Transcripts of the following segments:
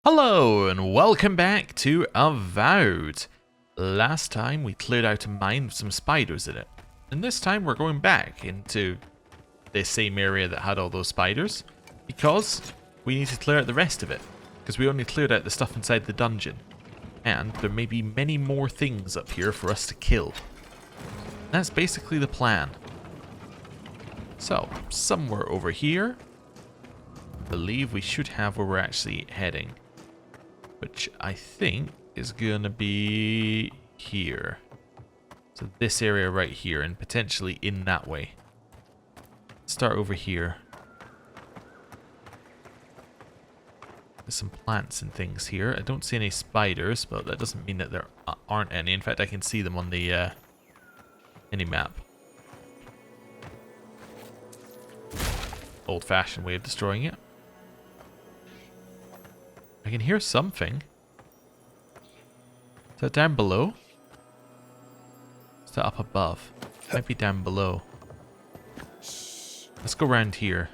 Hello and welcome back to Avowed. Last time we cleared out a mine with some spiders in it. And this time we're going back into the same area that had all those spiders. Because we need to clear out the rest of it. Because we only cleared out the stuff inside the dungeon. And there may be many more things up here for us to kill. That's basically the plan. So, somewhere over here, I believe we should have where we're actually heading. Which I think is going to be here. So this area right here and potentially in that way. Start over here. There's some plants and things here. I don't see any spiders, but that doesn't mean that there aren't any. In fact, I can see them on the map. Old-fashioned way of destroying it. I can hear something. Is that down below? Is that up above? Might be down below. Let's go around here.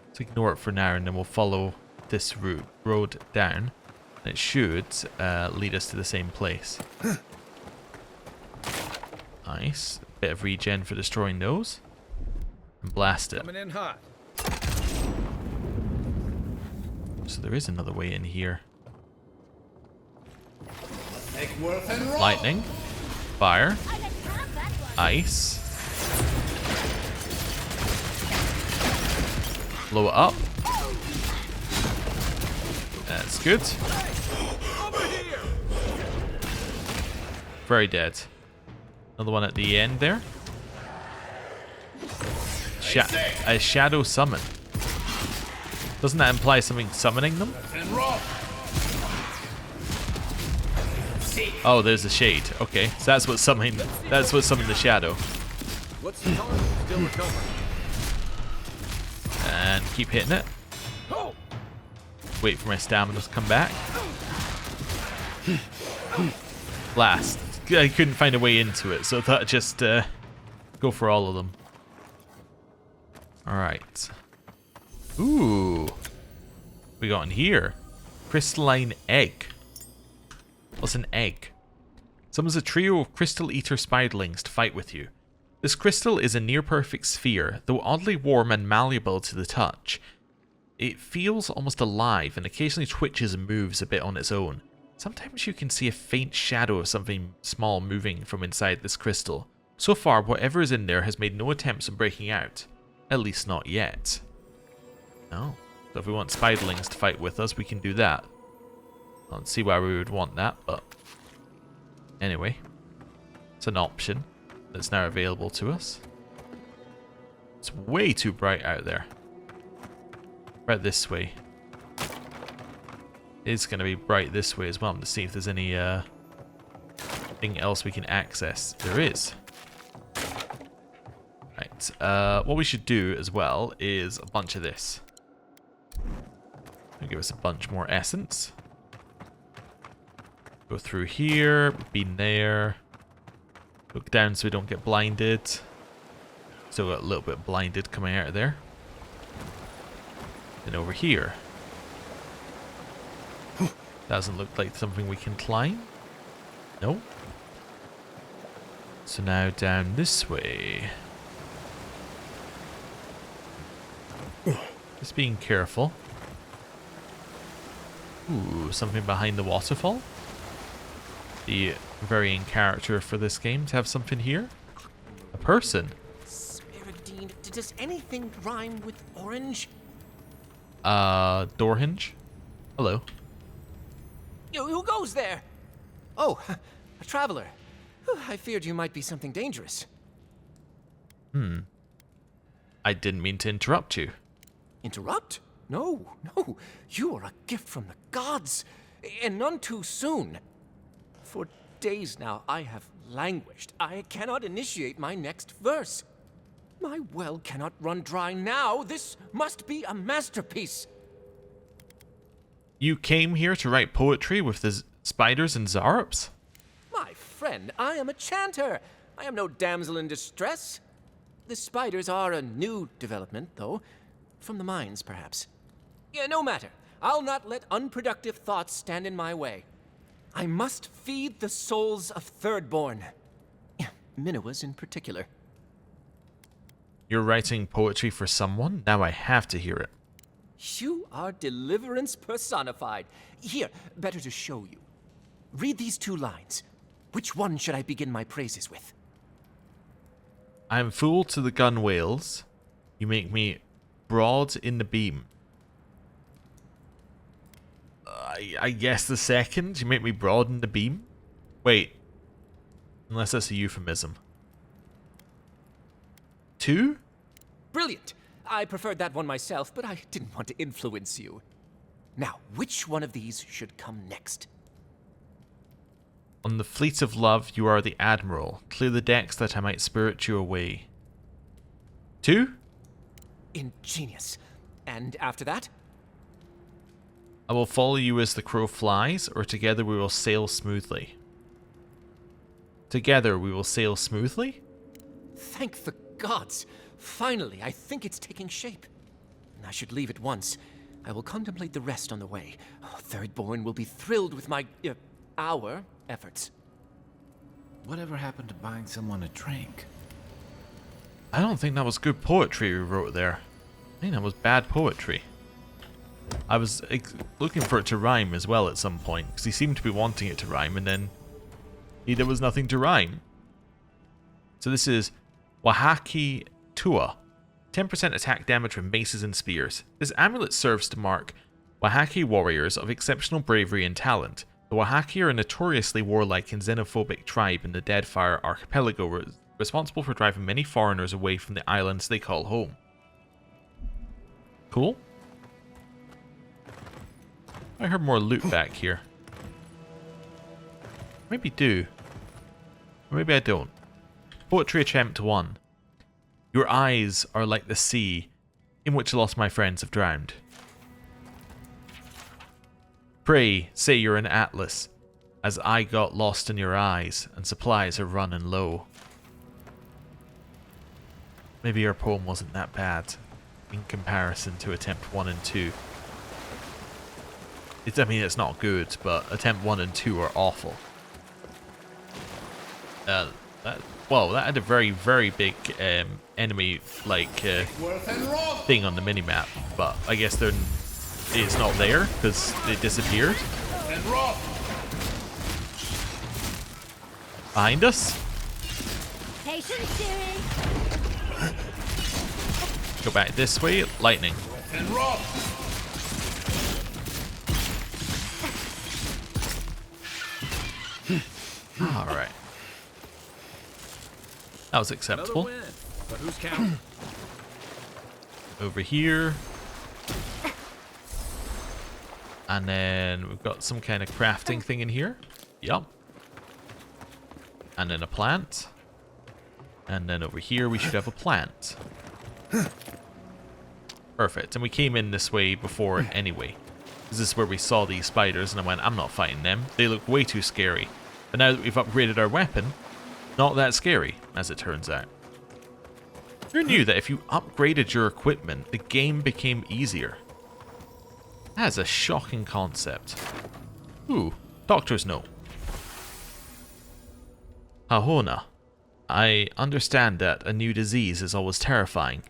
Let's ignore it for now and then we'll follow this road down. And it should lead us to the same place. Nice. Bit of regen for destroying those. And blast it. Coming in hot. So there is another way in here. And Lightning. Fire. Ice. Blow it up. That's good. Very dead. Another one at the end there. A shadow summon. Doesn't that imply something summoning them? Oh, there's a shade. Okay, so that's what summoned. That's what summoned the shadow. What's the target? Still recovering. And keep hitting it. Wait for my stamina to come back. Blast. I couldn't find a way into it, so I thought I'd just go for all of them. Alright. Ooh. We got in here. Crystalline egg. What's an egg? Summons a trio of crystal eater spiderlings to fight with you. This crystal is a near-perfect sphere, though oddly warm and malleable to the touch. It feels almost alive and occasionally twitches and moves a bit on its own. Sometimes you can see a faint shadow of something small moving from inside this crystal. So far, whatever is in there has made no attempts at breaking out. At least not yet. Oh, so if we want spiderlings to fight with us, we can do that. I don't see why we would want that, but anyway, it's an option that's now available to us. It's way too bright out there. Right this way. It's going to be bright this way as well. I'm to see if there's any thing else we can access. There is. Right. What we should do as well is a bunch of this. It'll give us a bunch more essence. Go through here, been there. Look down so we don't get blinded. Still got a little bit blinded coming out of there. Then over here. Doesn't look like something we can climb. No. So now down this way. Just being careful. Ooh, something behind the waterfall. The varying character for this game to have something here. A person. Spiridine, does anything rhyme with orange? Door hinge. Hello. Who goes there? Oh, a traveler. I feared you might be something dangerous. I didn't mean to interrupt you. Interrupt? No. You are a gift from the gods, and none too soon. For days now, I have languished. I cannot initiate my next verse. My well cannot run dry now. This must be a masterpiece. You came here to write poetry with the spiders and Zarops? My friend, I am a chanter. I am no damsel in distress. The spiders are a new development, though. From the mines, perhaps. Yeah, no matter. I'll not let unproductive thoughts stand in my way. I must feed the souls of Thirdborn. Minoa's in particular. You're writing poetry for someone? Now I have to hear it. You are deliverance personified. Here, better to show you. Read these 2 lines. Which one should I begin my praises with? I am fool to the gun whales. You make me broad in the beam. I guess the second. You make me broad in the beam? Wait. Unless that's a euphemism. 2? Brilliant! I preferred that one myself, but I didn't want to influence you. Now, which one of these should come next? On the fleet of love, you are the admiral. Clear the decks that I might spirit you away. 2? Ingenious. And after that? I will follow you as the crow flies, or together we will sail smoothly. Together we will sail smoothly? Thank the gods! Finally, I think it's taking shape. I should leave at once. I will contemplate the rest on the way. Oh, Thirdborn will be thrilled with our efforts. Whatever happened to buying someone a drink? I don't think that was good poetry we wrote there. I think that was bad poetry. I was looking for it to rhyme as well at some point, because he seemed to be wanting it to rhyme, and then there was nothing to rhyme. So this is Wahaki Tua. 10% attack damage with maces and spears. This amulet serves to mark Wahaki warriors of exceptional bravery and talent. The Wahaki are a notoriously warlike and xenophobic tribe in the Deadfire archipelago, responsible for driving many foreigners away from the islands they call home. Cool. I heard more loot back here. Maybe do. Or maybe I don't. Poetry attempt 1. Your eyes are like the sea in which lost my friends have drowned. Pray, say you're an atlas, as I got lost in your eyes, and supplies are running low. Maybe our poem wasn't that bad in comparison to attempt 1 and 2. I mean, it's not good, but attempt 1 and 2 are awful. That had a very, very big enemy thing on the minimap, but I guess it's not there because it disappeared. Behind us. Patience, dearie. Go back this way. Lightning. All right. That was acceptable. Another win, but who's counting? Over here. And then we've got some kind of crafting thing in here. Yup. And then a plant. And then over here we should have a plant. Perfect. And we came in this way before anyway. This is where we saw these spiders and I went, I'm not fighting them. They look way too scary. But now that we've upgraded our weapon, not that scary, as it turns out. Who knew that if you upgraded your equipment, the game became easier? That is a shocking concept. Ooh, doctor's note. Hahona, I understand that a new disease is always terrifying.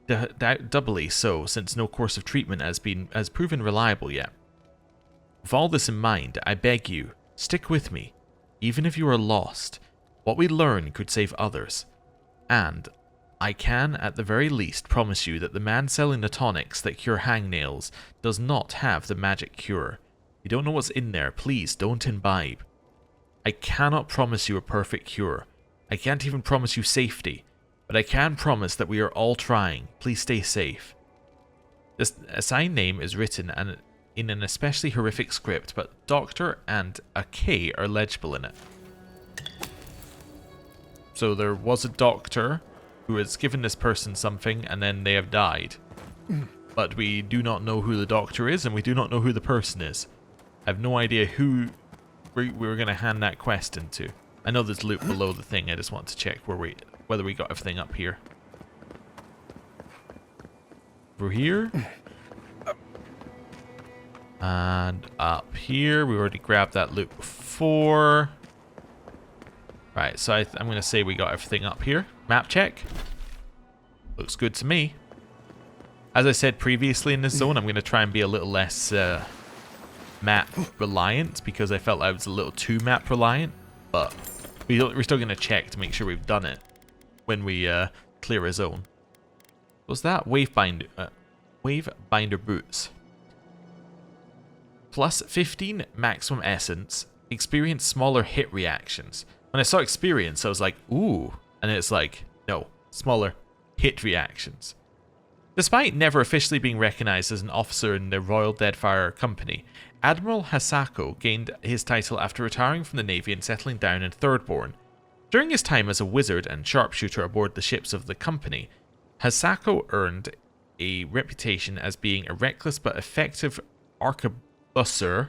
Doubly so, since no course of treatment has proven reliable yet. With all this in mind, I beg you, stick with me. Even if you are lost, what we learn could save others. And I can, at the very least, promise you that the man selling the tonics that cure hangnails does not have the magic cure. You don't know what's in there, please don't imbibe. I cannot promise you a perfect cure. I can't even promise you safety. But I can promise that we are all trying. Please stay safe. This assigned name is written in an especially horrific script, but Doctor and a K are legible in it. So there was a doctor who has given this person something and then they have died. But we do not know who the doctor is and we do not know who the person is. I have no idea who we were going to hand that quest into. I know there's loot below the thing, I just want to check whether we got everything up here. Over here? And up here, we already grabbed that loot before. Right, so I'm going to say we got everything up here. Map check. Looks good to me. As I said previously in this zone, I'm going to try and be a little less map reliant because I felt I was a little too map reliant. But we're still going to check to make sure we've done it when we clear a zone. What's that? Wavebinder boots. Plus 15 maximum essence. Experience smaller hit reactions. When I saw experience, I was like, ooh. And it's like, no, smaller hit reactions. Despite never officially being recognized as an officer in the Royal Deadfire Company, Admiral Hasako gained his title after retiring from the Navy and settling down in Thirdborn. During his time as a wizard and sharpshooter aboard the ships of the company, Hasako earned a reputation as being a reckless but effective arquebusier,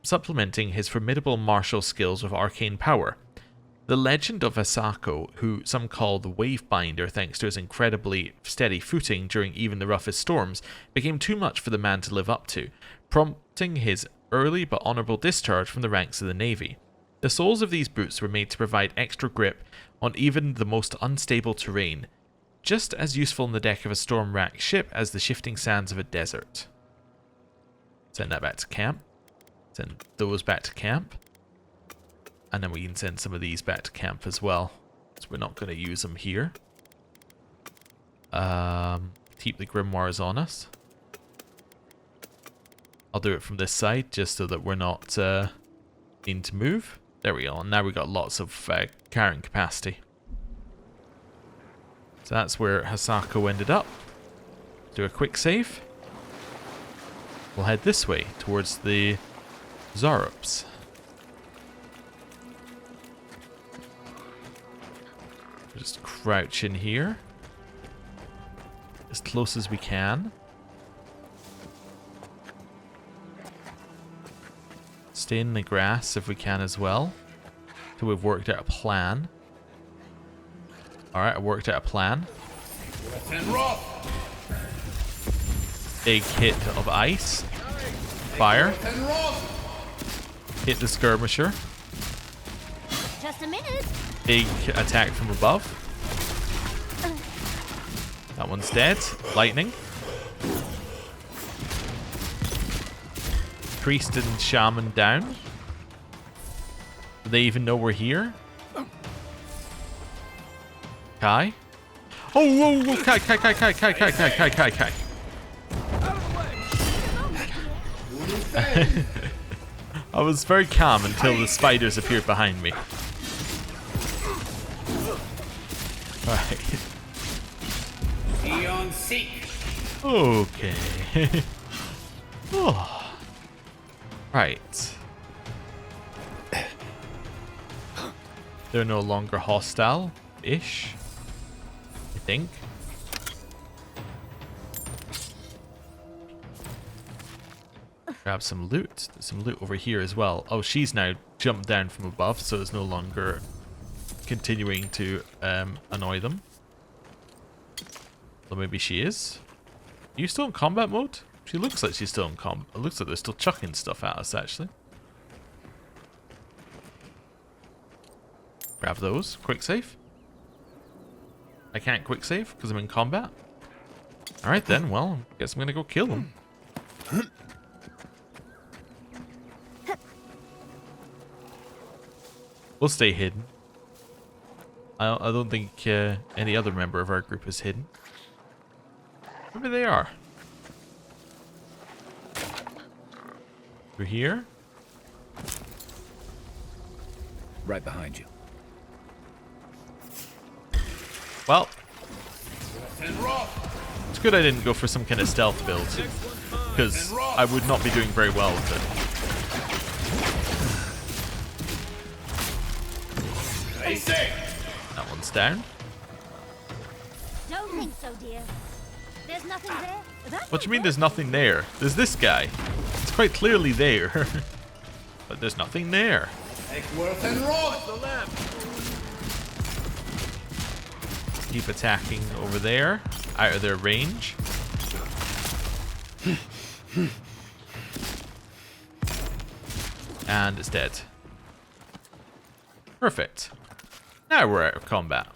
supplementing his formidable martial skills with arcane power. The legend of Hasako, who some call the Wavebinder thanks to his incredibly steady footing during even the roughest storms, became too much for the man to live up to, prompting his early but honourable discharge from the ranks of the Navy. The soles of these boots were made to provide extra grip on even the most unstable terrain, just as useful on the deck of a storm-racked ship as the shifting sands of a desert. Send that back to camp. Send those back to camp. And then we can send some of these back to camp as well. So we're not going to use them here. Keep the grimoires on us. I'll do it from this side just so that we're not needing to move. There we go. And now we've got lots of carrying capacity. So that's where Hasako ended up. Do a quick save. We'll head this way towards the Zarups. Just crouch in here. As close as we can. Stay in the grass if we can as well. Till we've worked out a plan. Alright, I worked out a plan. Big hit of ice. Fire. Hit the skirmisher. Just a minute. Big attack from above. That one's dead. Lightning. Priest and shaman down. Do they even know we're here? Kai? Oh, whoa, whoa, Kai. I was very calm until the spiders appeared behind me. Right. Okay. Oh. Right. They're no longer hostile-ish, I think. Grab some loot. There's some loot over here as well. Oh, she's now jumped down from above, so it's no longer continuing to annoy them. Well, maybe she is. Are you still in combat mode? She looks like she's still in combat. It looks like they're still chucking stuff at us, actually. Grab those. Quick save. I can't quick save because I'm in combat. Alright then, well, guess I'm gonna go kill them. We'll stay hidden. I don't think any other member of our group is hidden. Maybe they are. We're here. Right behind you. Well, it's good I didn't go for some kind of stealth build, because I would not be doing very well with it. That one's down. Don't think so, dear. There's nothing there. What do you mean there's nothing there? There's this guy. It's quite clearly there. But there's nothing there. Keep attacking over there, out of their range. And it's dead. Perfect. Now we're out of combat.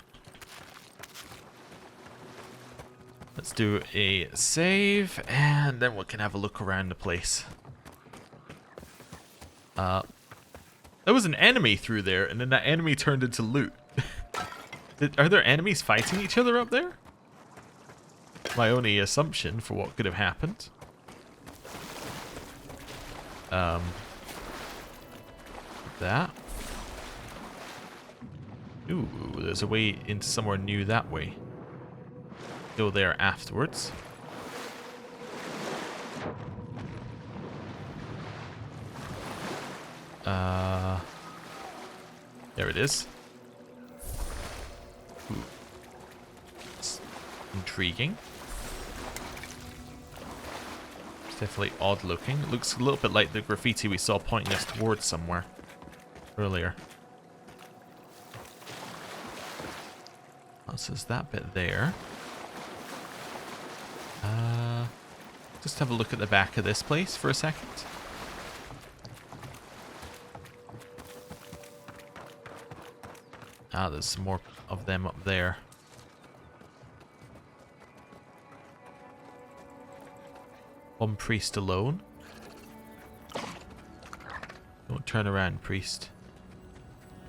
Let's do a save, and then we can have a look around the place. There was an enemy through there, and then that enemy turned into loot. Are there enemies fighting each other up there? My only assumption for what could have happened. That. Ooh, there's a way into somewhere new that way. Go there afterwards. There it is. Ooh. It's intriguing. It's definitely odd looking. It looks a little bit like the graffiti we saw pointing us towards somewhere earlier. Oh, so there's that bit there. Just have a look at the back of this place for a second. Ah, there's some more of them up there. One priest alone. Don't turn around, priest.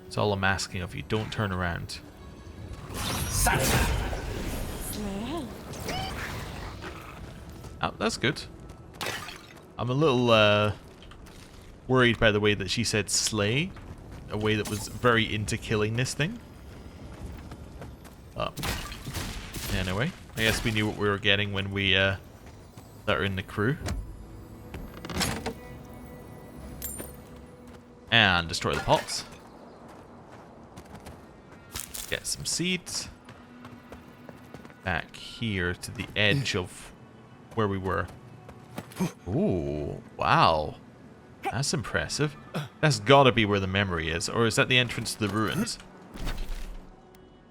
That's all I'm asking of you. Don't turn around. Oh, that's good. I'm a little worried by the way that she said slay. A way that was very into killing this thing. Anyway, I guess we knew what we were getting when we let her in the crew. And destroy the pots. Get some seeds. Back here to the edge of where we were. Ooh, wow. That's impressive. That's gotta be where the memory is. Or is that the entrance to the ruins?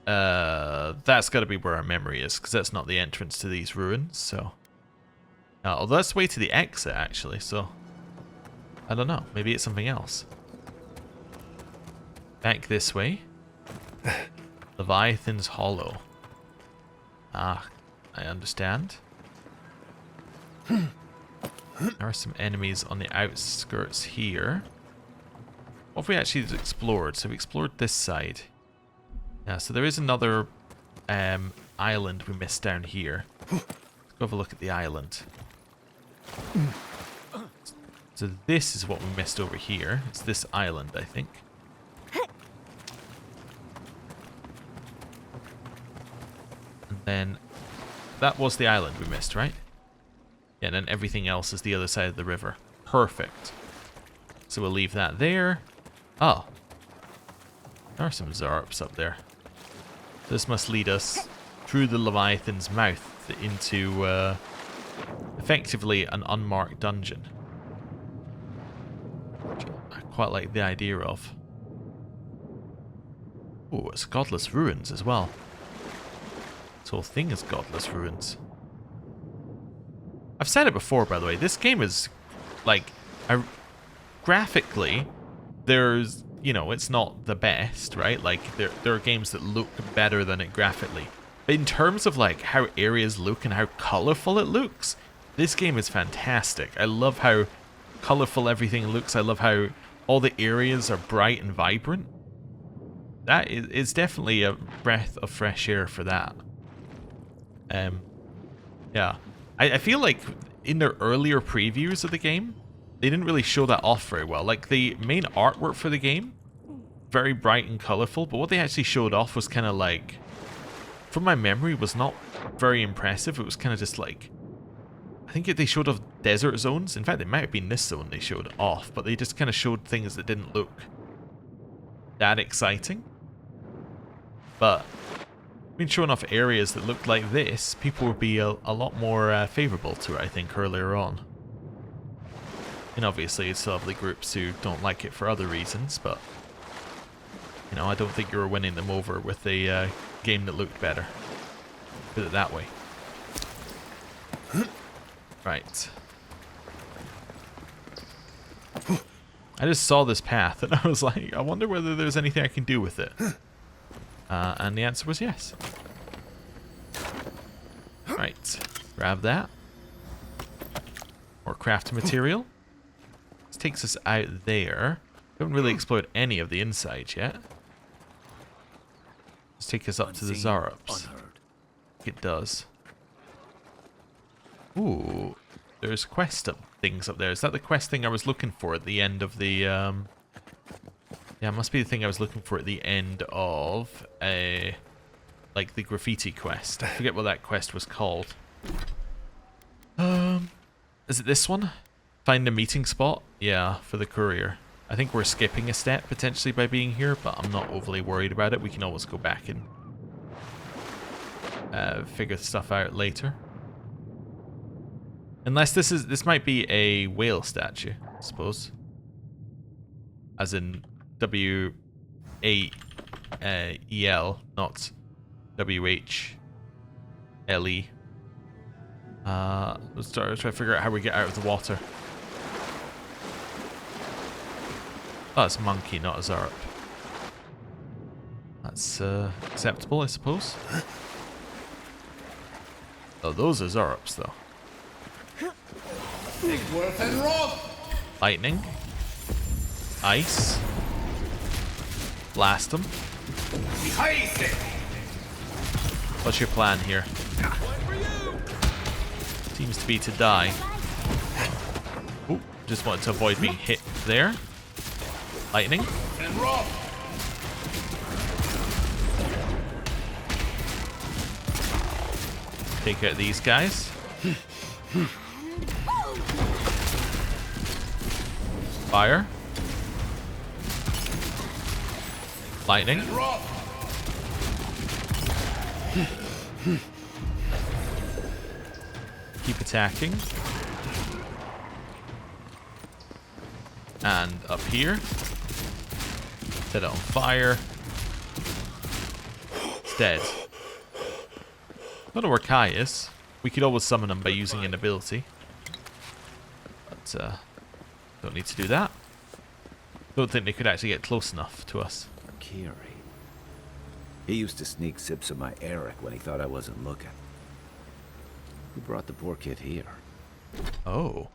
That's gotta be where our memory is, because that's not the entrance to these ruins, so... although that's the way to the exit, actually, so... I don't know. Maybe it's something else. Back this way. Leviathan's Hollow. Ah, I understand. There are some enemies on the outskirts here. What have we actually explored? So we explored this side. Yeah, so there is another island we missed down here. Let's go have a look at the island. So this is what we missed over here. It's this island, I think. And then that was the island we missed, right? Yeah, and then everything else is the other side of the river. Perfect. So we'll leave that there. Oh. There are some Zarps up there. This must lead us through the Leviathan's mouth into effectively an unmarked dungeon. Which I quite like the idea of. Oh, it's Godless Ruins as well. This whole thing is Godless Ruins. I've said it before, by the way. This game is, like, graphically, there's, you know, it's not the best, right? Like, there are games that look better than it graphically. But in terms of, like, how areas look and how colorful it looks, this game is fantastic. I love how colorful everything looks. I love how all the areas are bright and vibrant. That is definitely a breath of fresh air for that. Yeah. I feel like in their earlier previews of the game, they didn't really show that off very well. Like, the main artwork for the game, very bright and colorful, but what they actually showed off was kind of like, from my memory, was not very impressive. It was kind of just like, I think they showed off desert zones. In fact, it might have been this zone they showed off, but they just kind of showed things that didn't look that exciting. But been showing off areas that looked like this, people would be a lot more favourable to it, I think, earlier on. And obviously, it's still have the groups who don't like it for other reasons, but, you know, I don't think you were winning them over with a game that looked better. Put it that way. Right. I just saw this path and I was like, I wonder whether there's anything I can do with it. And the answer was yes. Right, grab that. More crafting material. This takes us out there. We haven't really explored any of the inside yet. Let's take us up to the Zarups. It does. Ooh, there's quest things up there. Is that the quest thing I was looking for at the end of the, Yeah, it must be the thing I was looking for at the end of, like, the graffiti quest. I forget what that quest was called. Is it this one? Find a meeting spot? Yeah, for the courier. I think we're skipping a step, potentially, by being here, but I'm not overly worried about it. We can always go back and figure stuff out later. Unless this might be a whale statue, I suppose. As in W-A-E-L, not W-H-L-E. Let's try to figure out how we get out of the water. Oh, it's a monkey, not a Zarup. That's acceptable, I suppose. Oh, those are Zarups, though. Lightning. Ice. Blast them. What's your plan here? Seems to be to die. Ooh, just wanted to avoid being hit there. Lightning. Take out these guys. Fire. Lightning. Keep attacking. And up here. Set it on fire. It's dead. Don't know where Kai is. We could always summon him by using an ability. But, don't need to do that. Don't think they could actually get close enough to us. Kiri. He used to sneak sips of my Eric when he thought I wasn't looking. Who brought the poor kid here? Oh.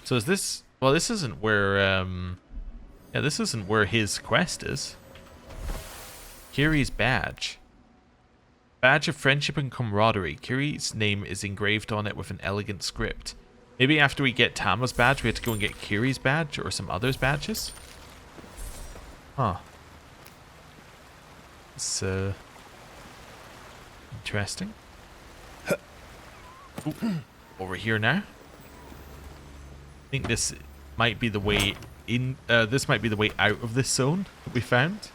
So is this... Well, this isn't where, yeah, this isn't where his quest is. Kiri's badge. Badge of friendship and camaraderie. Kiri's name is engraved on it with an elegant script. Maybe after we get Tama's badge, we have to go and get Kiri's badge or some others' badges? Huh. It's, interesting. Ooh, over here now. I think this might be the way in. This might be the way out of this zone that we found.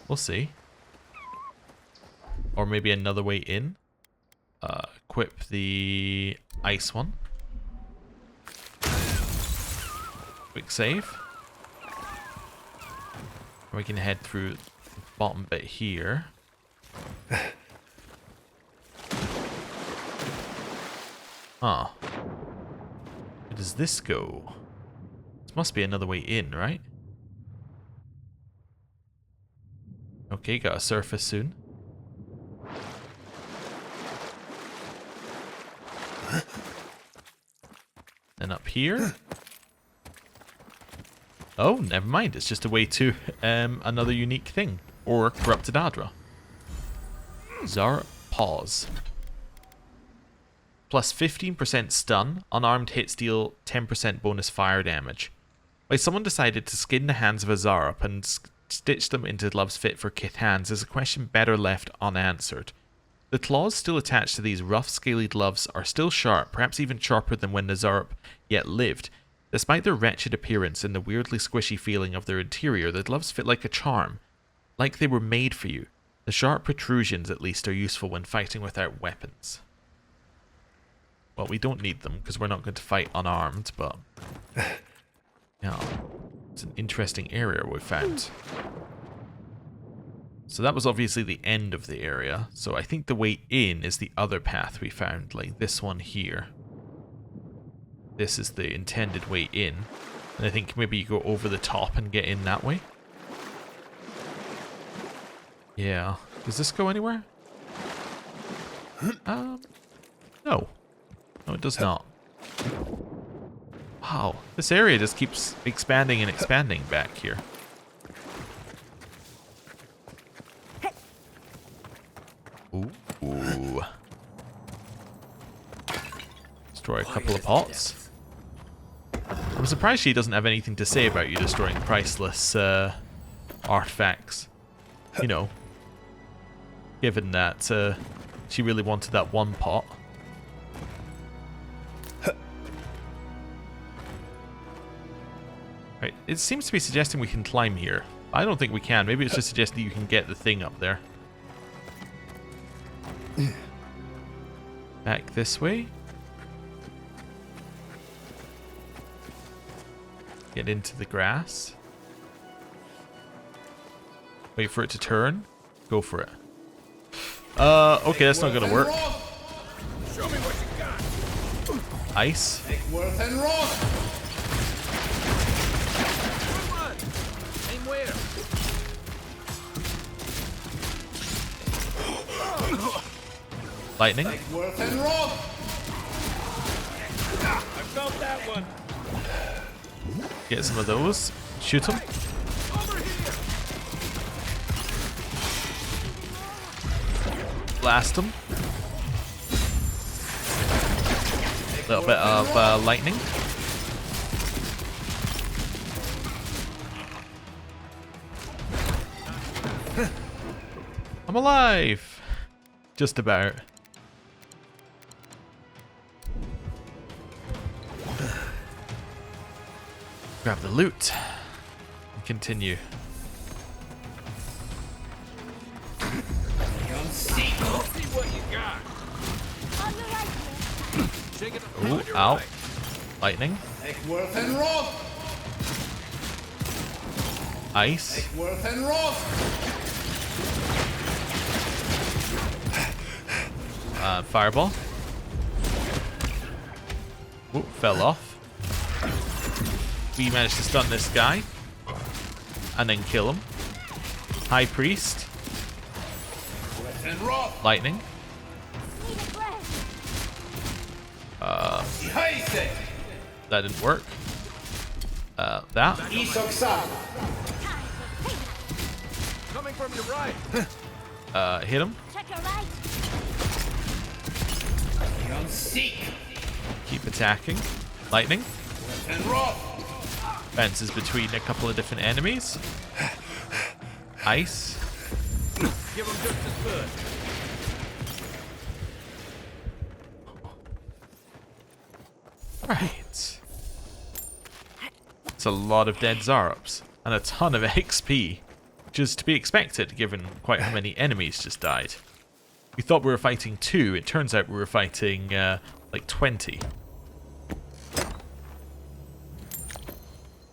We'll see. Or maybe another way in. Equip the ice one. Quick save. We can head through the bottom bit here. Huh. Where does this go? This must be another way in, right? Okay, got a surface soon. Then up here. Oh, never mind. It's just a way to another unique thing. Or Corrupted Adra. Zar Pause. Plus 15% stun. Unarmed hits deal 10% bonus fire damage. Why someone decided to skin the hands of a Zarup and stitch them into gloves fit for kith hands is a question better left unanswered. The claws still attached to these rough, scaly gloves are still sharp, perhaps even sharper than when the Zarup yet lived. Despite their wretched appearance and the weirdly squishy feeling of their interior, the gloves fit like a charm. Like they were made for you. The sharp protrusions, at least, are useful when fighting without weapons. Well, we don't need them, because we're not going to fight unarmed, but... yeah, it's an interesting area we found. So that was obviously the end of the area, so I think the way in is the other path we found, like this one here. this is the intended way in. And I think maybe you go over the top and get in that way. Yeah. Does this go anywhere? No. No, it does not. Wow. This area just keeps expanding and expanding back here. Ooh. Destroy a couple of pots. I'm surprised she doesn't have anything to say about you destroying priceless artifacts. You know, given that she really wanted that one pot. Right, it seems to be suggesting we can climb here. I don't think we can. Maybe it's just suggesting you can get the thing up there. Back this way. Get into the grass. Wait for it to turn. Go for it. Okay, that's not gonna work. Show me what you got. Ice. Worth and wrong. Aim where? Lightning. Worth and wrong. I felt that one. Get some of those. Shoot them. Over here. Blast them. A little bit of lightning. I'm alive. Just about. Grab the loot and continue. See what you got. On your right here. Shake it Ooh, on your ow. right. Lightning. Worth and wrong. Ice. Worth and wrong. Fireball. Ooh, fell off. We managed to stun this guy. And then kill him. High Priest. And wrong. Lightning. Need a breath. That didn't work. That. Coming from your right. Hit him. Check your right. Keep attacking. Lightning. And wrong. Bounces between a couple of different enemies. Ice. Give him just as good. Right. It's a lot of dead Zarops. And a ton of XP. Which is to be expected, given quite how many enemies just died. We thought we were fighting 2. It turns out we were fighting, like 20.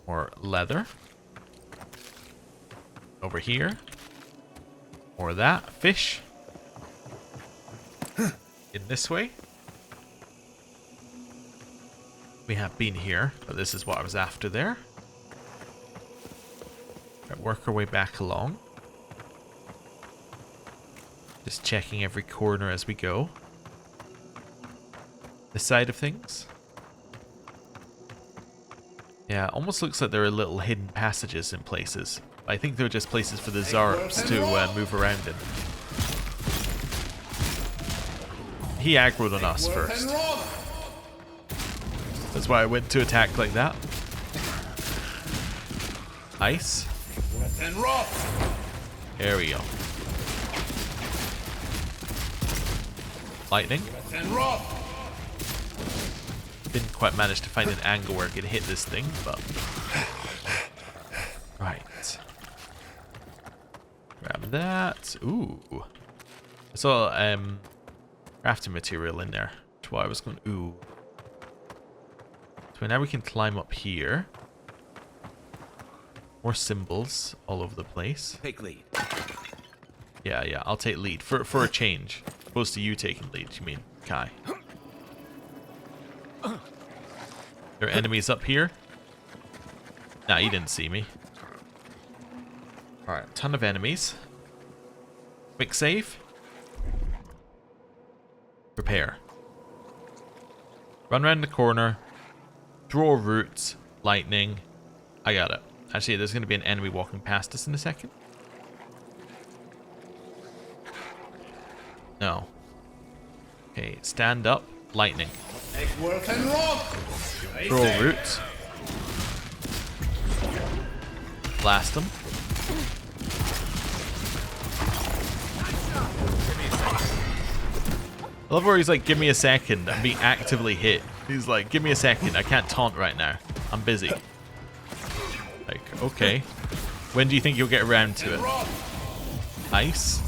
More leather. Over here. More of that. Fish. In this way. We have been here, but this is what I was after there. Right, work our way back along. Just checking every corner as we go. This side of things. Yeah, almost looks like there are little hidden passages in places. I think they're just places for the Zarops to move around in. He aggroed on us first. That's why I went to attack like that. Ice. There we go. Lightning. Didn't quite manage to find an angle where I could hit this thing, but... Right. Grab that. Ooh. I saw crafting material in there. That's why I was going... Ooh. So now we can climb up here. More symbols all over the place. Take lead. Yeah, I'll take lead. For a change. Opposed to you taking lead, you mean, Kai. There are enemies up here. Nah, he didn't see me. Alright, ton of enemies. Quick save. Prepare. Run around the corner. Throw roots. Lightning. I got it. Actually, there's going to be an enemy walking past us in a second. No. Okay, stand up. Lightning. Throw roots. Blast them. I love where he's like, give me a second. I'm being actively hit. He's like, give me a second. I can't taunt right now. I'm busy. Like, okay. When do you think you'll get around to it? Ice.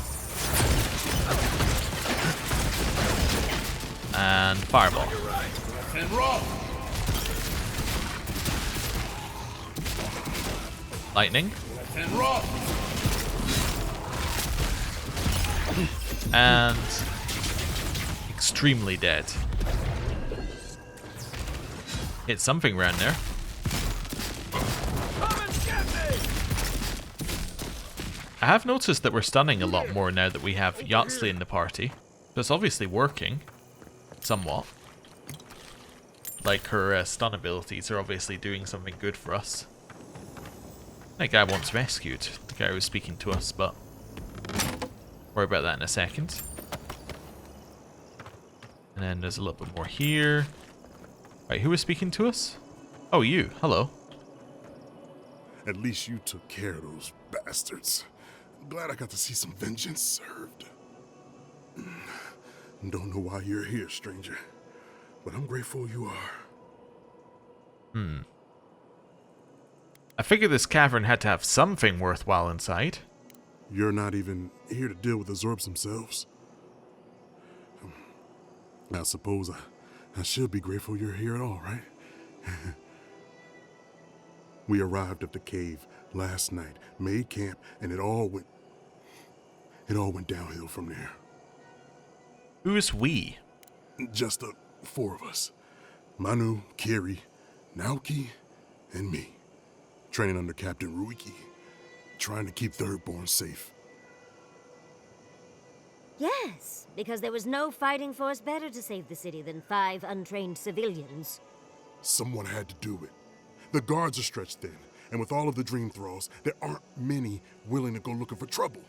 And fireball. Lightning. And extremely dead. Hit something around there. I have noticed that we're stunning a lot more now that we have Yatsley in the party. So it's obviously working. Somewhat. Like her stun abilities are obviously doing something good for us. That guy wants rescued. The guy who was speaking to us, but worry about that in a second. And then there's a little bit more here. Right, who was speaking to us? Oh, you. Hello. At least you took care of those bastards. I'm glad I got to see some vengeance served. Don't know why you're here, stranger, but I'm grateful you are. I figured this cavern had to have something worthwhile inside. You're not even here to deal with the Zorbs themselves. I suppose I should be grateful you're here at all, right? We arrived at the cave last night, made camp, and it all went downhill from there. Who's we? Just the four of us. Manu, Kiri, Naoki, and me. Training under Captain Ruiki. Trying to keep Thirdborn safe. Yes, because there was no fighting force better to save the city than 5 untrained civilians. Someone had to do it. The guards are stretched thin, and with all of the dream thralls, there aren't many willing to go looking for trouble.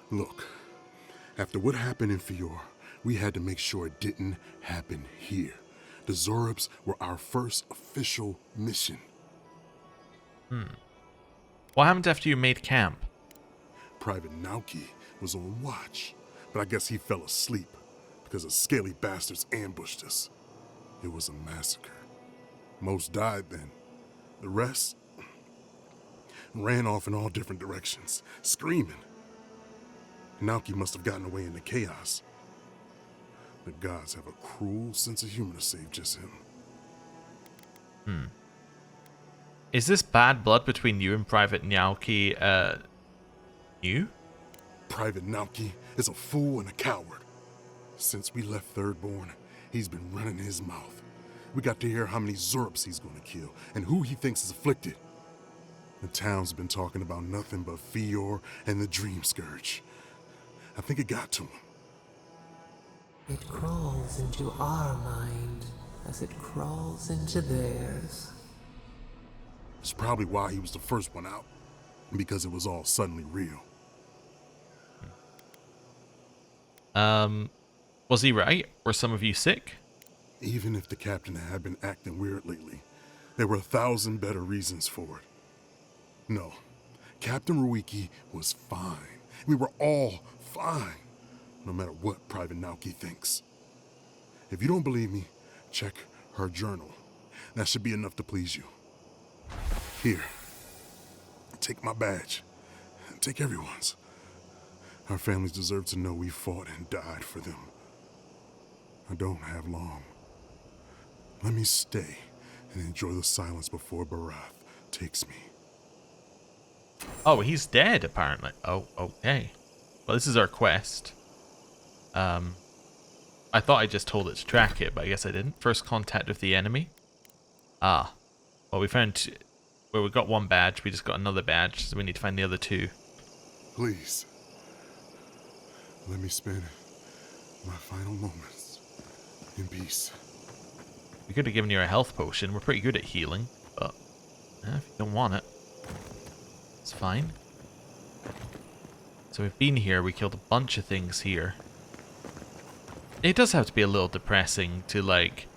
Look, after what happened in Fior, we had to make sure it didn't happen here. The Zorbs were our first official mission. What happened after you made camp? Private Naoki was on watch, but I guess he fell asleep because the scaly bastards ambushed us. It was a massacre. Most died then. The rest ran off in all different directions, screaming. Naoki must have gotten away in the chaos. The gods have a cruel sense of humor to save just him. Is this bad blood between you and Private Naoki, new? Private Naoki is a fool and a coward. Since we left Thirdborn, he's been running his mouth. We got to hear how many Zorbs he's going to kill and who he thinks is afflicted. The town's been talking about nothing but Fior and the Dream Scourge. I think it got to him. It crawls into our mind as it crawls into theirs. It's probably why he was the first one out, because it was all suddenly real. Was he right? Were some of you sick? Even if the captain had been acting weird lately, there were 1,000 better reasons for it. No, Captain Ruiki was fine. We were all fine, no matter what Private Naoki thinks. If you don't believe me, check her journal. That should be enough to please you. Here, take my badge. Take everyone's. Our families deserve to know we fought and died for them. I don't have long. Let me stay and enjoy the silence before Barath takes me. Oh, he's dead, apparently. Oh, okay. Well, this is our quest. I I thought I just told it to track it, but I guess I didn't. First contact with the enemy. Ah. Well, we found... Well, we got one badge. We just got another badge, so we need to find the other two. Please, let me spend my final moments in peace. We could have given you a health potion. We're pretty good at healing, but if you don't want it, it's fine. So we've been here. We killed a bunch of things here. It does have to be a little depressing to, like,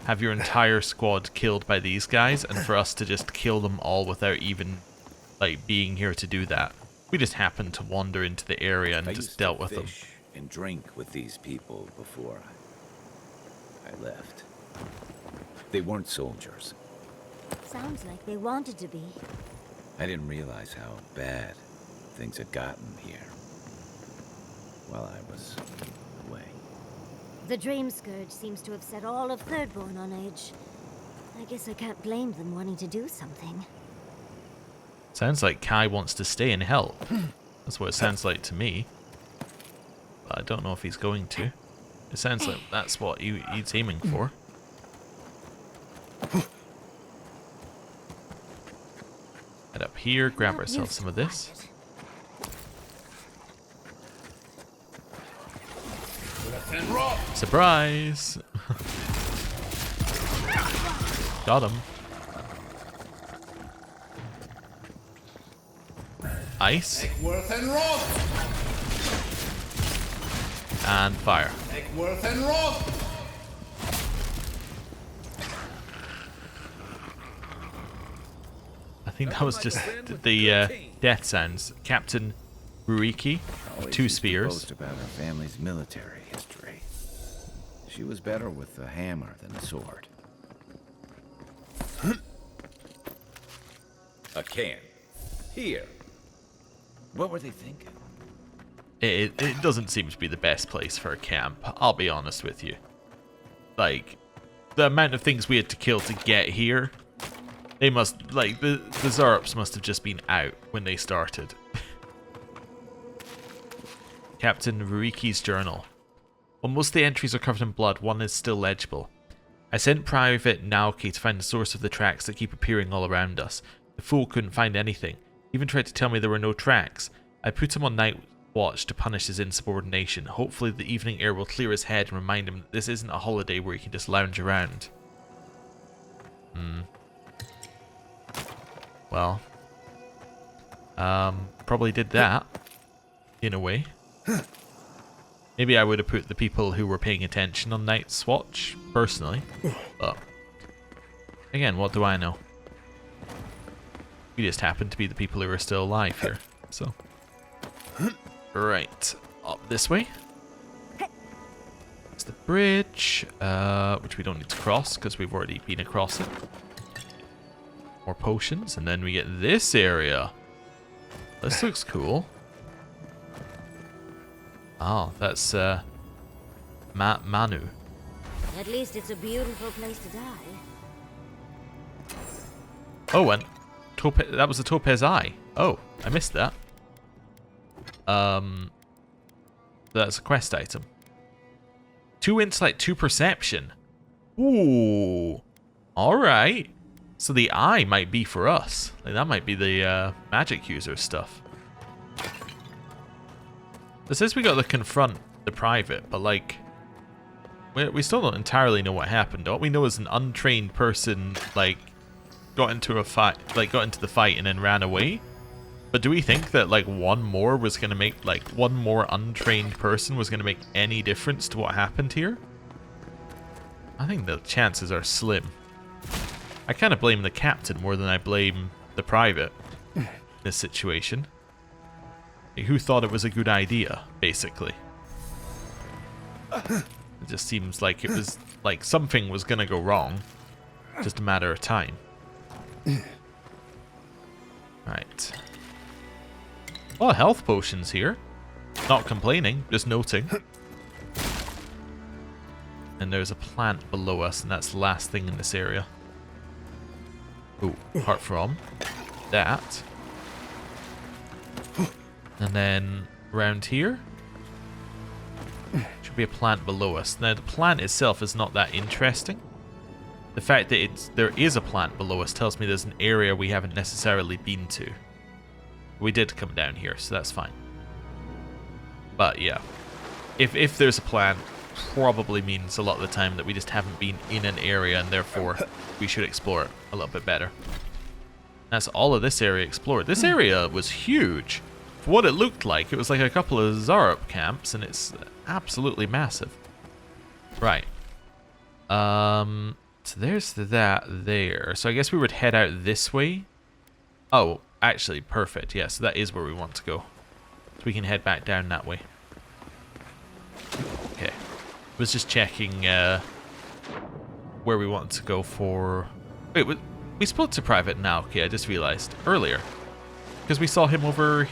have your entire squad killed by these guys and for us to just kill them all without even, like, being here to do that. We just happened to wander into the area and just dealt with them. And drink with these people before I left. They weren't soldiers. Sounds like they wanted to be. I didn't realize how bad things had gotten here while I was away. The Dream Scourge seems to have set all of Thirdborn on edge. I guess I can't blame them wanting to do something. Sounds like Kai wants to stay and help. That's what it sounds like to me. But I don't know if he's going to. It sounds like that's what he's aiming for. Head up here, grab ourselves some of this. Surprise! Got him. Ice. And fire. I think that was just the death sounds. Captain Ruiki, Always 2 used to spears. boast about her family's military history. She was better with a hammer than a sword. A can. Here. What were they thinking? It doesn't seem to be the best place for a camp, I'll be honest with you. Like, the amount of things we had to kill to get here, they must, like, the Zerps must have just been out when they started. Captain Ruiki's journal. While most of the entries are covered in blood, one is still legible. I sent Private Naoki to find the source of the tracks that keep appearing all around us. The fool couldn't find anything. He even tried to tell me there were no tracks. I put him on night watch to punish his insubordination. Hopefully the evening air will clear his head and remind him that this isn't a holiday where he can just lounge around. Well. Probably did that. In a way. Maybe I would have put the people who were paying attention on Night's Watch, personally. But, again, what do I know? We just happen to be the people who are still alive here, so. Right, up this way. It's the bridge, which we don't need to cross because we've already been across it. More potions, and then we get this area. This looks cool. Oh, that's Manu. At least it's a beautiful place to die. Oh, and that was a topaz eye. Oh, I missed that. That's a quest item. 2 insight, 2 perception. Ooh. Alright. So the eye might be for us. Like, that might be the magic user stuff. It says we got to confront the private, but like, we still don't entirely know what happened. All we know is an untrained person, like, got into a fight, like, got into the fight and then ran away. But do we think that, like, one more was going to make, like, one more untrained person was going to make any difference to what happened here? I think the chances are slim. I kind of blame the captain more than I blame the private in this situation. Who thought it was a good idea, basically. It just seems like it was, like, something was going to go wrong. Just a matter of time. Right. Oh, health potions here. Not complaining, just noting. And there's a plant below us, and that's the last thing in this area. Ooh, apart from that. And then around here. Which Should be a plant below us. Now, the plant itself is not that interesting. The fact that there is a plant below us tells me there's an area we haven't necessarily been to. We did come down here, so that's fine. But yeah, if there's a plant, probably means a lot of the time that we just haven't been in an area, and therefore we should explore it a little bit better. That's all of this area explored. This area was huge. For what it looked like, it was like a couple of Zarup camps, and it's absolutely massive. Right. So there's that there. So I guess we would head out this way. Oh, actually, perfect. Yeah, so that is where we want to go. So we can head back down that way. Okay. I was just checking where we want to go for... Wait, we spoke to Private now. Okay, I just realized earlier. Because we saw him over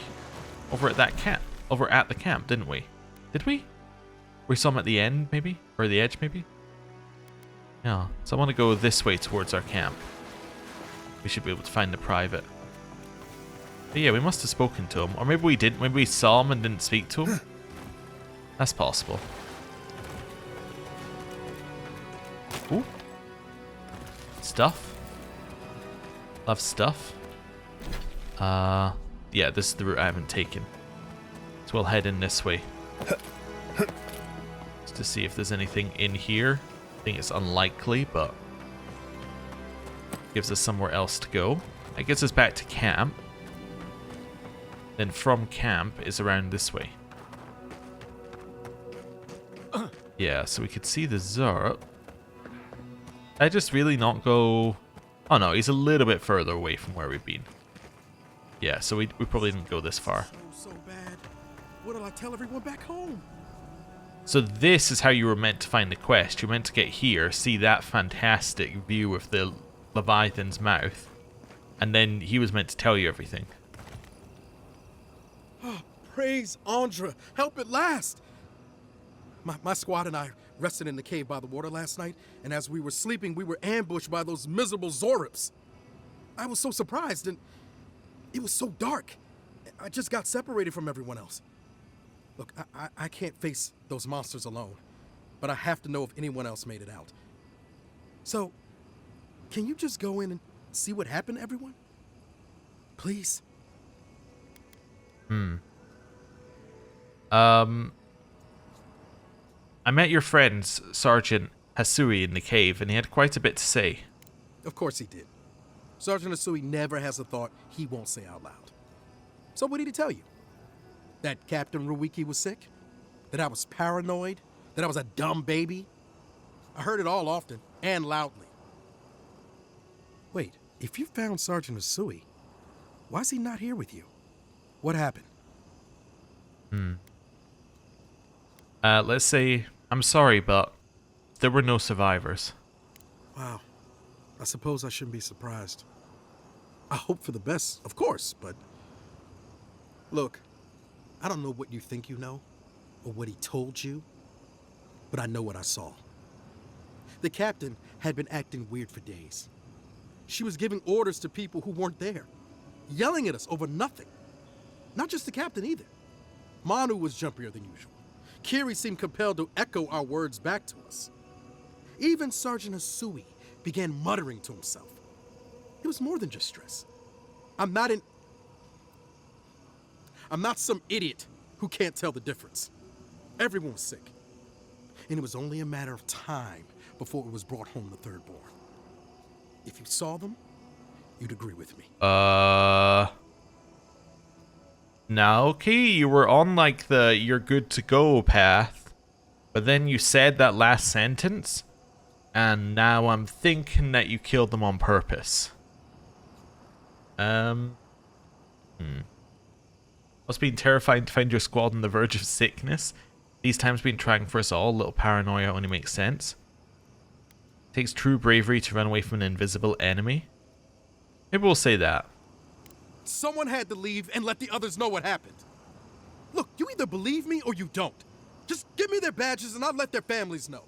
at that camp. Over at the camp, didn't we? Did we? We saw him at the end, maybe? Or the edge, maybe? Yeah, so I want to go this way towards our camp. We should be able to find the Private. But yeah, we must have spoken to him. Or maybe we didn't. Maybe we saw him and didn't speak to him. That's possible. Ooh. Stuff. Love stuff. Yeah, this is the route I haven't taken. So we'll head in this way. Just to see if there's anything in here. I think it's unlikely, but gives us somewhere else to go. That gets us back to camp. Then from camp is around this way. Yeah, so we could see the Zarup. I just really not go... Oh no, he's a little bit further away from where we've been. Yeah, so we probably didn't go this far. So bad. What'll I tell everyone back home? So this is how you were meant to find the quest. You were meant to get here, see that fantastic view of the Leviathan's mouth, and then he was meant to tell you everything. Oh, praise Andra. Help at last. My squad and I rested in the cave by the water last night, and as we were sleeping, we were ambushed by those miserable Zorups. I was so surprised, and it was so dark. I just got separated from everyone else. Look, I can't face those monsters alone, but I have to know if anyone else made it out. So, can you just go in and see what happened to everyone? Please? I met your friend, Sergeant Hasui, in the cave, and he had quite a bit to say. Of course he did. Sergeant Asui never has a thought he won't say out loud. So what did he tell you? That Captain Ruiki was sick? That I was paranoid? That I was a dumb baby? I heard it all often, and loudly. Wait, if you found Sergeant Asui, why is he not here with you? What happened? Let's say, I'm sorry, but there were no survivors. Wow. I suppose I shouldn't be surprised. I hope for the best, of course, but... Look, I don't know what you think you know, or what he told you, but I know what I saw. The captain had been acting weird for days. She was giving orders to people who weren't there, yelling at us over nothing. Not just the captain either. Manu was jumpier than usual. Kiri seemed compelled to echo our words back to us. Even Sergeant Asui began muttering to himself. It was more than just stress. I'm not some idiot who can't tell the difference. Everyone was sick. And it was only a matter of time before it was brought home the third born. If you saw them, you'd agree with me. Now, okay, you were on like the you're good to go path, but then you said that last sentence, and now I'm thinking that you killed them on purpose. Must been terrifying to find your squad on the verge of sickness. These times been trying for us all. A little paranoia only makes sense. Takes true bravery to run away from an invisible enemy. Maybe we'll say that. Someone had to leave and let the others know what happened. Look, you either believe me or you don't. Just give me their badges and I'll let their families know.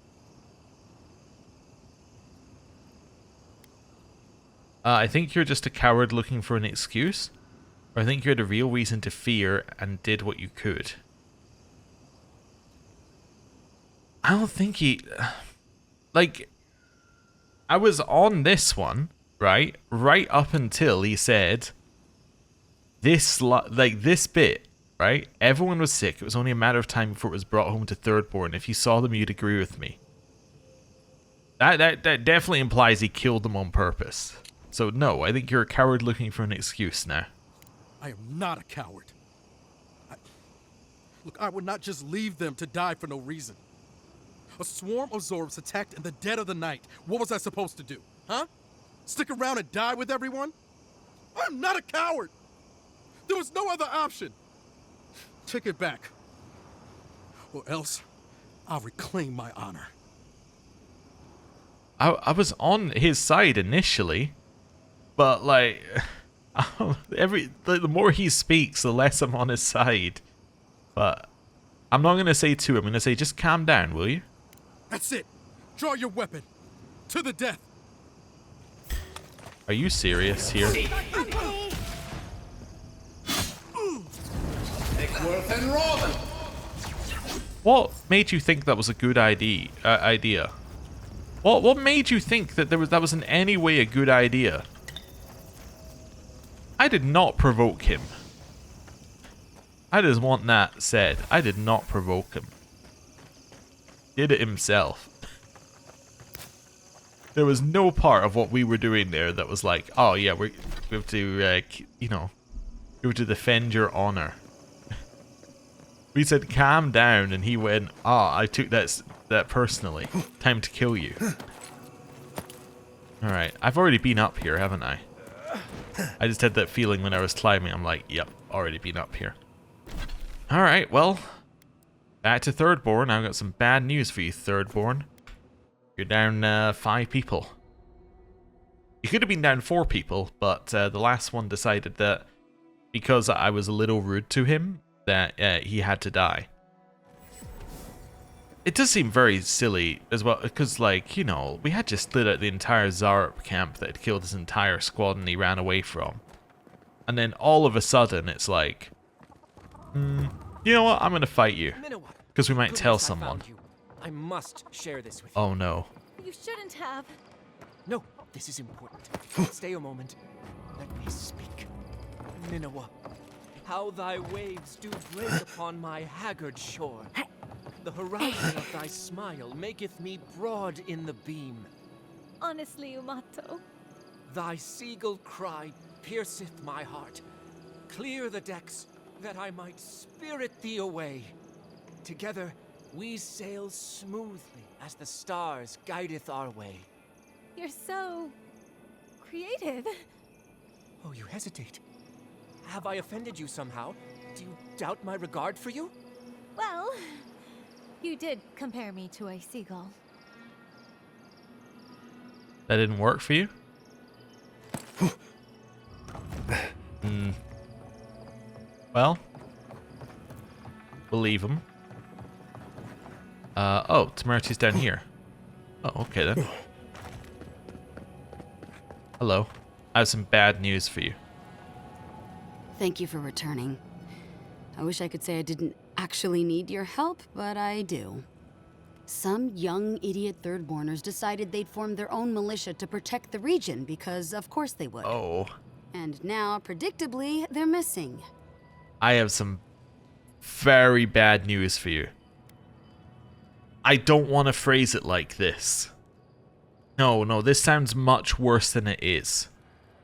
I think you're just a coward looking for an excuse. Or I think you're the real reason to fear and did what you could. I don't think he... Like, I was on this one, right? Right up until he said... This bit, right? Everyone was sick. It was only a matter of time before it was brought home to Thirdborn. If you saw them, you'd agree with me. That definitely implies he killed them on purpose. So no, I think you're a coward looking for an excuse now. I am not a coward. Look, I would not just leave them to die for no reason. A swarm of Zorbs attacked in the dead of the night. What was I supposed to do? Huh? Stick around and die with everyone? I'm not a coward! There was no other option. Take it back. Or else, I'll reclaim my honor. I was on his side initially, but like, the more he speaks, the less I'm on his side. But I'm not gonna say to him. I'm gonna say, just calm down, will you? That's it. Draw your weapon. To the death. Are you serious here? What made you think that was a good idea? What made you think that that was in any way a good idea? I did not provoke him. I just want that said. I did not provoke him. Did it himself. There was no part of what we were doing there that was like, oh yeah, we have to, you know, we have to defend your honor. We said calm down, and he went, I took that personally. Time to kill you. Alright, I've already been up here, haven't I? I just had that feeling when I was climbing. I'm like, yep, already been up here. Alright, well, back to Thirdborn. I've got some bad news for you, Thirdborn. You're down 5 people. You could have been down 4 people, but the last one decided that because I was a little rude to him, that he had to die. It does seem very silly as well, because, like, you know, we had just lit out the entire Zarp camp that had killed his entire squad and he ran away from. And then all of a sudden, it's like, you know what, I'm going to fight you. Because we might tell someone. I must share this with you. Oh no. You shouldn't have. No, this is important. Stay a moment. Let me speak. Ninawa, how thy waves do break upon my haggard shore. The horizon of thy smile maketh me broad in the beam. Honestly, Umato. Thy seagull cry pierceth my heart. Clear the decks, that I might spirit thee away. Together, we sail smoothly as the stars guideth our way. You're so creative. Oh, you hesitate. Have I offended you somehow? Do you doubt my regard for you? Well, you did compare me to a seagull. That didn't work for you? Well, believe him. Oh, Temeriti's down here. Oh, okay then. Hello. I have some bad news for you. Thank you for returning. I wish I could say I didn't actually need your help, but I do. Some young idiot Thirdborners decided they'd form their own militia to protect the region because of course they would. Oh. And now, predictably, they're missing. I have some very bad news for you. I don't want to phrase it like this. No, this sounds much worse than it is.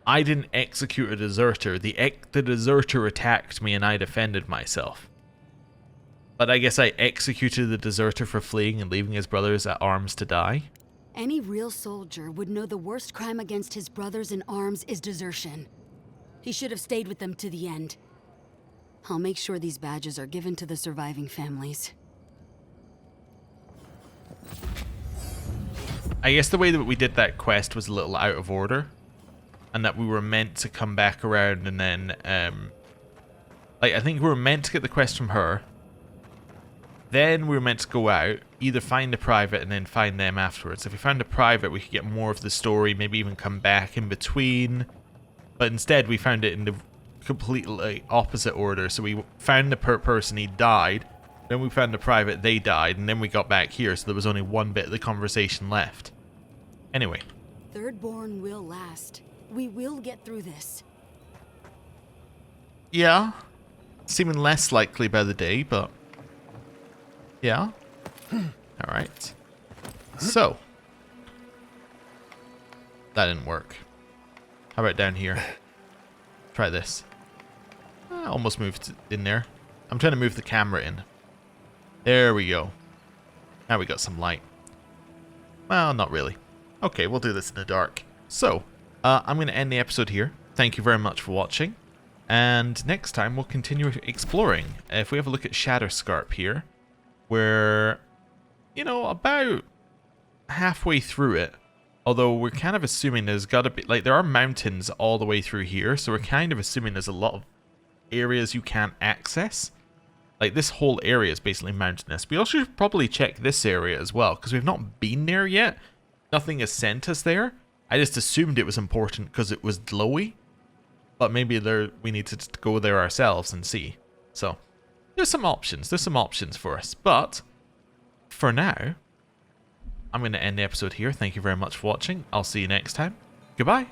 I didn't execute a deserter. The deserter attacked me and I defended myself. But I guess I executed the deserter for fleeing and leaving his brothers at arms to die? Any real soldier would know the worst crime against his brothers in arms is desertion. He should have stayed with them to the end. I'll make sure these badges are given to the surviving families. I guess the way that we did that quest was a little out of order. And that we were meant to come back around and then, like, I think we were meant to get the quest from her. Then we were meant to go out, either find a private and then find them afterwards. If we found a private, we could get more of the story, maybe even come back in between. But instead, we found it in the completely opposite order. So we found the person, he died. Then we found a private, they died, and then we got back here, so there was only one bit of the conversation left. Anyway. Thirdborn will last. We will get through this. Yeah. Seeming less likely by the day, but... yeah. Alright. So. That didn't work. How about down here? Try this. I almost moved in there. I'm trying to move the camera in. There we go. Now we got some light. Well, not really. Okay, we'll do this in the dark. So, I'm going to end the episode here. Thank you very much for watching. And next time we'll continue exploring. If we have a look at Shadowscarp here, we're, you know, about halfway through it. Although we're kind of assuming there's got to be, like, there are mountains all the way through here. So we're kind of assuming there's a lot of areas you can't access. Like, this whole area is basically mountainous. We also should probably check this area as well, because we've not been there yet. Nothing has sent us there. I just assumed it was important because it was glowy. But maybe we need to go there ourselves and see. So, there's some options. There's some options for us. But, for now, I'm going to end the episode here. Thank you very much for watching. I'll see you next time. Goodbye.